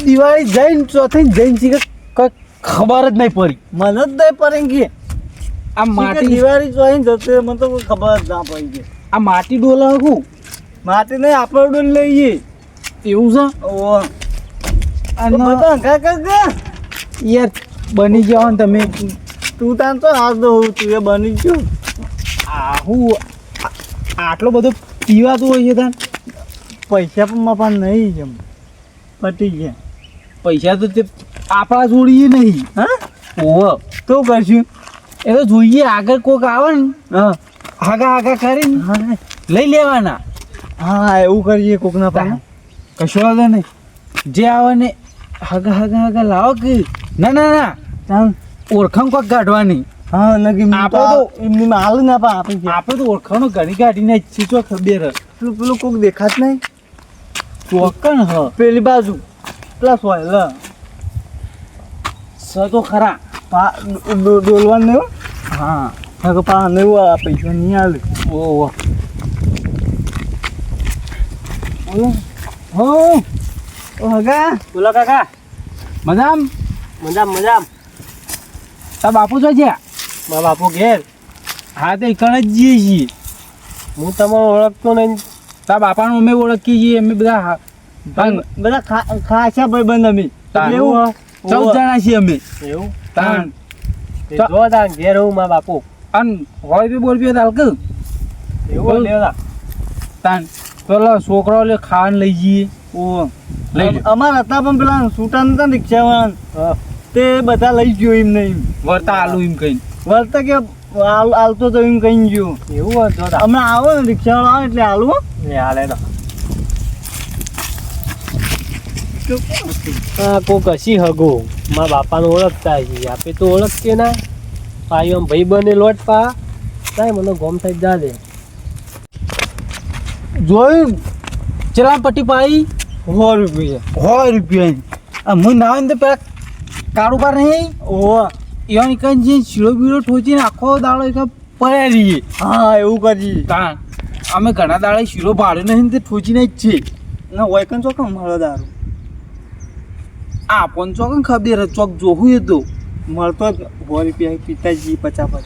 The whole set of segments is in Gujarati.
દિવાળી જઈને ચોથી જઈને છે કે ખબર જ નહીં પડી. મને જ નહીં પડી કે આ માટી દિવાળી જોઈને જશે મને તો કોઈ ખબર જ ના પડી કે આ માટી ડોલા હું માટી નહીં આપણે ડોલ લઈએ એવું છે. ઓહો અને બધા યાર બની જાઓ ને તમે. તું તાન તો હાથ દો તું એ બની ગયો આહું આટલો બધો પીવાતું હોય છે તાન. પૈસા પણ માપા નહીં એમ પટી ગયા પૈસા તો તે આપણા જોડીએ નહીં. હા ઓહો તો કરશું એ તો જોઈએ આગળ કોક આવે ને હા આગા કરીને હા લઈ લેવાના. હા એવું કરીએ કોકના પાસે કશો વાંધો નહીં. જે આવે ને આગા લાવો કે ના ચાલ ઓળખાણ કોક કાઢવાની. હા નકી આપણે આપણે તો તો એમની માં હાલ ના પા આપી ગયા આપણે તો ઓળખાણો ઘણી કાઢીને ચીચો ખબર પેલું કોક દેખાત નહીં ચોકન હ પેલી બાજુ પ્લસ હોય લ સ તો ખરા. ડોલવાનું નહીં હા હા પા નહીં આ પૈસા નહીં હાલે ઓહો હો ઓ હગા બોલો કાકા. મજામ મજામ તા બાપુ જો છે. મારા બાપુ ઘેર. હા તો એકણ જ જઈએ છીએ. હું તમારો ઓળખતો નહીં. તા બાપાનું અમે ઓળખીએ છીએ. અમે બધા બધા ખાસા ભાઈબંધ અમે એવું 14 જણા છીએ અમે. એવું તાન જો તાન ઘેર હું મારા બાપુ. અન હોય બી બોલ બી તાલક એવું લેવા તાન પેલો છોકરો લે ખાવાનું લઈ જઈએ. ઓ લઈ લે અમારા હતા પણ પેલા છૂટા નતા ને રિક્ષાવાળા તે બધા લઈ ગયો એમ નહીં વર્તા આલુ એમ કઈ વર્તા કે હાલતો તો એમ કઈ ગયો એવું હોય જો તાન. હમણાં આવો ને રિક્ષાવાળા આવે એટલે હાલવો લે હાલે તો હા કોક હસી હગો મારા બાપાને ઓળખતા છીએ આપે તો ઓળખીએ ના પાયો આમ ભાઈ બને લોટ પા થાય મને ગોમ થઈ જા દે જોયું ચલા પટ્ટી પાઈ 100 રૂપિયા 100 રૂપિયા. હું ના હોય ને તો પેલા કારોબાર નહીં ઓહો એવાની કઈ જે શીળો બીડો ઠોચીને આખો દાડો એક પડ્યા રહીએ. હા એવું કરીએ તાણ અમે ઘણા દાડે શીરો ભાડ્યો નહીં ને તે ઠોચીને જ છે. ના હોય કન ચોક મળો દારૂ આ પણ ચોક ખબર ચોક જોવું એ તો મળતો જ 100 રૂપિયા પિતાજી 50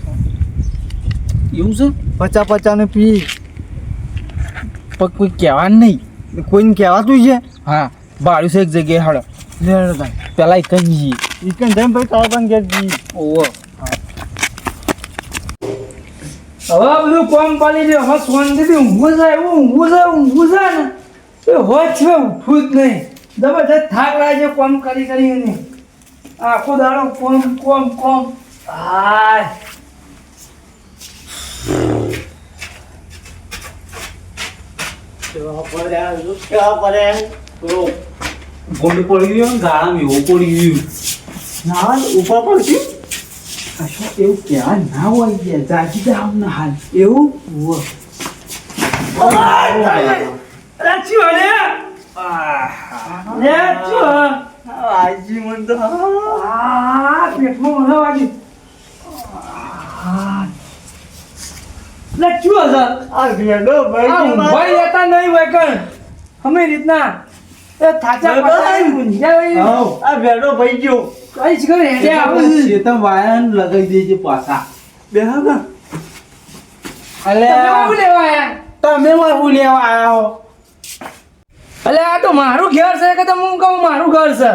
એવું છે. 50 ને પી પણ કોઈ કહેવાનું નહીં. કોઈને કહેવાતું છે હા ભાડું છે એક જગ્યાએ હાડો લેડો ભાઈ પેલા એક જ જઈએ. ઈકન જઈને ભાઈ કાળબાન ઘેર જઈએ ઓહો હવે બધું કોમ પાડી દે. હવે શાંતિથી ઊંઘવું જાય ને એ હોય છે ઉઠવું જ નહીં. જબરજસ્ત થાક લાગે છે કોમ કરીને. આખો દાડો કોમ હાય ગોંડ પડી ગયો ને ગાળામાં એવું પડી ગયું. ના ઉપર પડતી કશો એવું ક્યાં ના હોય ગયા જાગી જાવ ને હાલ એવું આજી મન તો પેટમાં મને વાગી આ ભેડો ભાઈ ભાઈ લેતા નહીં હોય કણ અમે રીતના એ થાચા પાછા ગુંજાવી આ ભેડો ભાઈ ગયો કઈ જ કરે હેડે આવે ચેતમ વાયન લગાઈ દેજે પાછા બે હા અલે તમે લેવા આયા તમે હું લેવા આયા હો. અલે આ તો મારું ઘર છે કે તમે હું કહું મારું ઘર છે.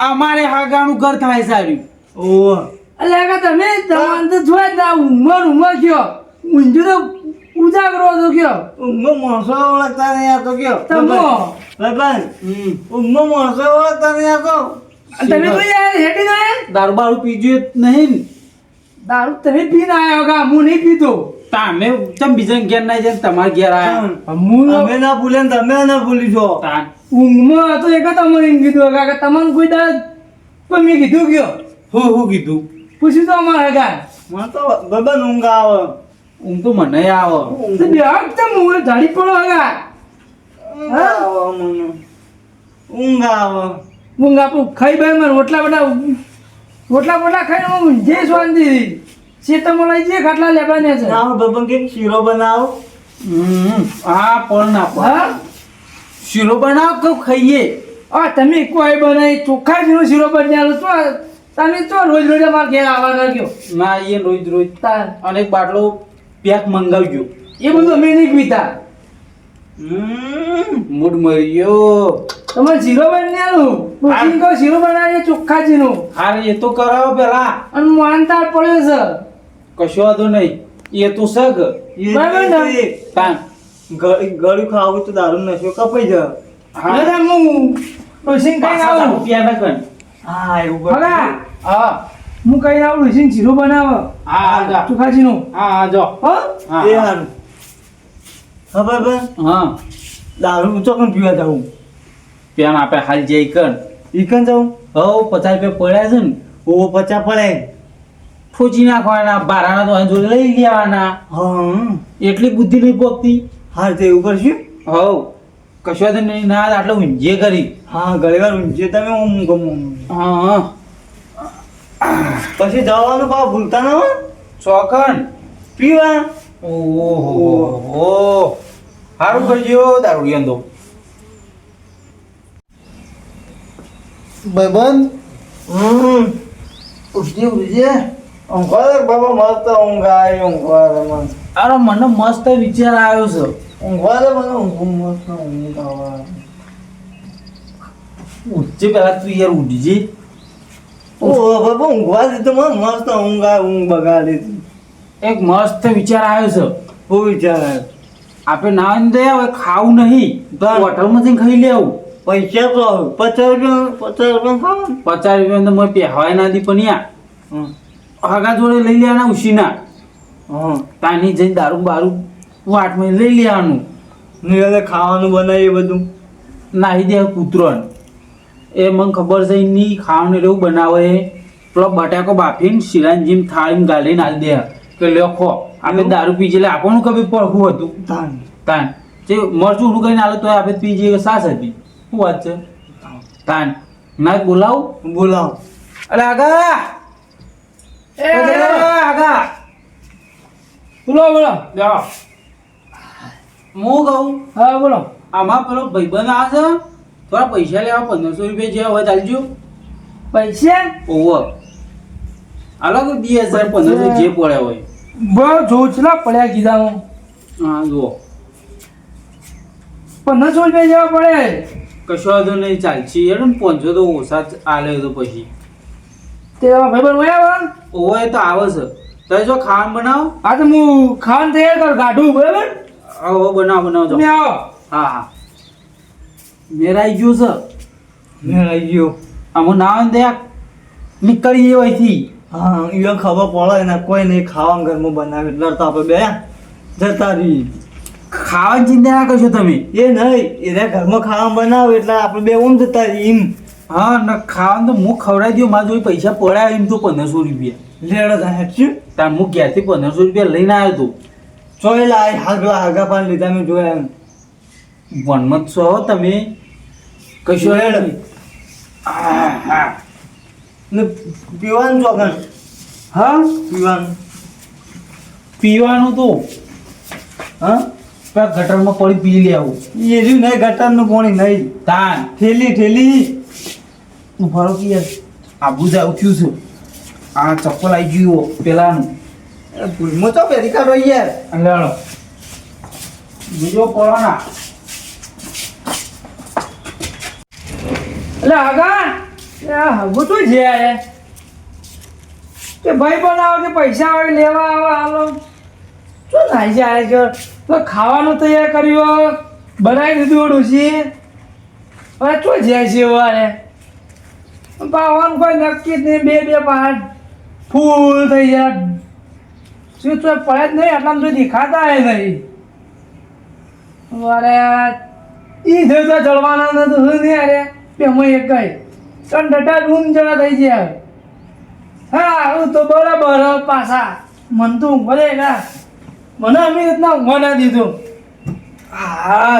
અમારે હાગાનું ઘર થાય સારું. ઓ અલે આ તમે તમારે તો જોઈ ના ઉમર ગયો ઊંઝું તો ઉજાગરો તો ગયો ઉમ્મો મોસો ઓળખતા નહીં આ તો કયો તમો ભાઈ ઉમ્મો મોસો ઓળખતા નહીં આ તો તમે તો યાર હેડી ના દારૂ બારૂ પીજો નહીં ને? દારૂ તમે પીને આયા હોગા હું નહીં પીતો. તમે ચમ બીજા ઘેર ના જાય તમારા ઘેર આયા હું અમે ના ભૂલે ને તમે ના ભૂલી છો ઊંઘમાં હતો એક તમને એમ કીધું હોગા કે તમને કોઈ દાડ પણ મેં કીધું ગયો હું કીધું પૂછ્યું તો અમારા ગા મને તો બબન ઊંઘ આવે ઊંઘ તો મને આવે તો બે તમ હું ધાડી પડો હોગા ઊંઘ આવે ઊંઘ આપું ખાઈ બાઈ મારે રોટલા બોટલા ખાઈને હું જે શાંતિ શેતમાં લઈ જઈએ ખાટલા લેવાને છે ના બબન કે શીરો બનાવો હા પણ ના હા શીરો બનાવ કે ખાઈએ? તમે કોઈ બનાવી ચોખ્ખા જેવો શીરો બનાવેલો તો તમે તો રોજ રોજ અમારા ઘેર આવવાના ગયો ના એ રોજ રોજ તાર અને એક બાટલો પેક મંગાવજો. એ બધું અમે નહીં પીતા. મૂડ મરી ગયો. તમારે શીરો બનાવેલું પ્રોટીન કહો શીરો બનાવીએ ચોખ્ખા જેનો હારે એ તો કરાવો પેલા. અને માનતા પડ્યો છે કશો વાંધો નહીં. એ તો સગ બરાબર ને? તાન ગળ્યું ખાવું તો દારૂ નશો કપાઈ જાય. હા દાદા હું ડોસીને કઈ પાછા આવું રૂપિયા ના કર. હા એવું ભગા હા હું કઈ આવું ડોસીને શીરો બનાવો હા જા. ચોખ્ખા જેનો હા જો. હો હા એ હારું. ખબર બસ હા દારૂ ચોકન પીવા જાઉં. પેન આપે હાલ જઈ કર. ઈકન જાઉં. હવ 50 રૂપિયા પડ્યા છે ને ઓ 50 પડે. ઠોચી નાખવાના બારાના તો અહીં જોડે લઈ લેવાના. હા એટલી બુદ્ધિ નહીં પોકતી. હા તે એવું કરશું. હવ કશો વાંધો નહીં. ના આટલો ઊંઝે કરી. હા ઘણી વાર ઊંચે તમે હું ગમું. હા પછી જવાનું ભાવ ભૂલતા ન હો. ચોકન. પીવા. ઓહો સારું કરજો દારૂ અંદો. ભાઈબંધ ઉઠજે ઉઠજે. ઊંઘવા દે બાબા મસ્ત ઊંઘ આવી ઊંઘવા દે મને. અરે મને મસ્ત વિચાર આવ્યો છે. ઊંઘવા દે મને ઊંઘ મસ્ત ઊંઘ આવે. ઉઠજે પેલા તું યાર ઉઠજે. ઓ બાબા ઊંઘવા દે તો મને મસ્ત ઊંઘ આવે ઊંઘ બગાડી દીધી. એક મસ્ત વિચાર આવ્યો છે. બહુ વિચાર આવ્યો. આપણે ના દે હવે ખાવું નહીં બસ. હોટલમાં જઈને ખાઈ લેવું. પૈસા તો આવે. 50 રૂપિયા ખાવા. 50 રૂપિયા તો મને પહેવાય ના દી પણ યાર હગા જોડે લઈ લેવાના ઉશીના. હા તાની જઈને દારૂ બારૂ વાટમાં લઈ લેવાનું. ને ખાવાનું બનાવીએ બધું. નાહી દે કૂતરોને. એ મને ખબર છે નહીં ખાવાનું એવું બનાવે પેલો બટાકો બાફીને શિરાની જેમ થાળીમાં ગાલીને આલી દે કે લ્યો ખો. આપણે દારૂ પી એટલે આપણને ખબર પડખું હતું. તાન તાન જે મરચું ઊંડું કરીને આલે તો આપણે પી જઈએ સાસ હતી. શું વાત છે? તાન ના બોલાવું. બોલાવો. અરે આગા આગા બોલો બોલો લ્યો. હું કહું હા બોલો આમાં પેલો ભાઈબંધ આ છે થોડા પૈસા લેવા 1500 રૂપિયા જેવા હોય ચાલજો. પૈસા ઓવર અલગ 2000 1500 જે પડ્યા હોય. બહુ જોચલા પડ્યા કીધામાં હા જુઓ 1500 રૂપિયા જેવા પડે. કશો વાંધો નહીં ચાલશે યાર 500 તો ઓછા જ આલે તો પછી તે તમારા ભાઈબંધ વયા ઓવો એ તો આવે છે. તમે જો ખાવાનું બનાવો. હા તો હું ખાવાનું તૈયાર કર ગાઢું બરાબર આવો બનાવો બનાવો તમે જો. આવો હા હા મેરાઈ ગયો છે. મેં આવી ગયો. આમાં ના આવે ને ત્યાં નીકળી જાય અહીંથી. હા એ ખબર પડે ને કોઈ નહીં ખાવા ઘરમાં બનાવે એટલે તો આપણે બે જતા રહી. ખાવાની ચિંતા ના કરશો તમે. એ નહીં એને ઘરમાં ખાવા બનાવે એટલે આપણે બે ઓમ જતા રહી એમ. હા ને ખાવાનું તો હું ખવડાવી દઉં મારા જોડે પૈસા પડ્યા એમ તો 1500 રૂપિયા. લેડો થાય શું તાર હું ઘેરથી 1500 રૂપિયા લઈને આવ્યો હતો. ચોય લાય હાગલા હાગા પાન લીધા મેં જોયા એમ. વનમત છો હો તમે. કશો લેડ. નહીં. હા હા ને પીવાનું ચોકન હા પીવાનું. પીવાનું તો હા પેલા ગટરમાં પડી પી લેવું. એ રહ્યું નહીં ગટરનું પાણી નહીં. તાન ઠેલી ઠેલી. તું ફરો કે યાર આબુ જાવ થયું છે. આ ચપ્પલ આવી ગયું પેલાનું. ભૂલમાં તો પહેરી કાઢો યાર. લેડો બીજો પડવાના. એટલે આગા હું તો છે યાર કે ભાઈ પણ આવો કે પૈસા આવે લેવા આવે હાલો શું થાય છે આ કે તો ખાવાનું તૈયાર કર્યું બનાવી દીધું ડોસી હવે શું જાય છે વારે પાવાનું કોઈ નક્કી જ નહીં બે બે પાટ ફૂલ થઈ જાય શું તો પડે જ નહીં આટલામાં તો દેખાતા નહીં વારે ઈ થયું તો જળવાના નથી શું નહીં અરે પેમાં એક ગઈ ત્રણ ડટા રૂમ જેવા થઈ ગયા હા હું તો બરાબર પાછા મન તો ઊંઘવા દે ના મને અમી રીતના ઊંઘવા ના દીધું હા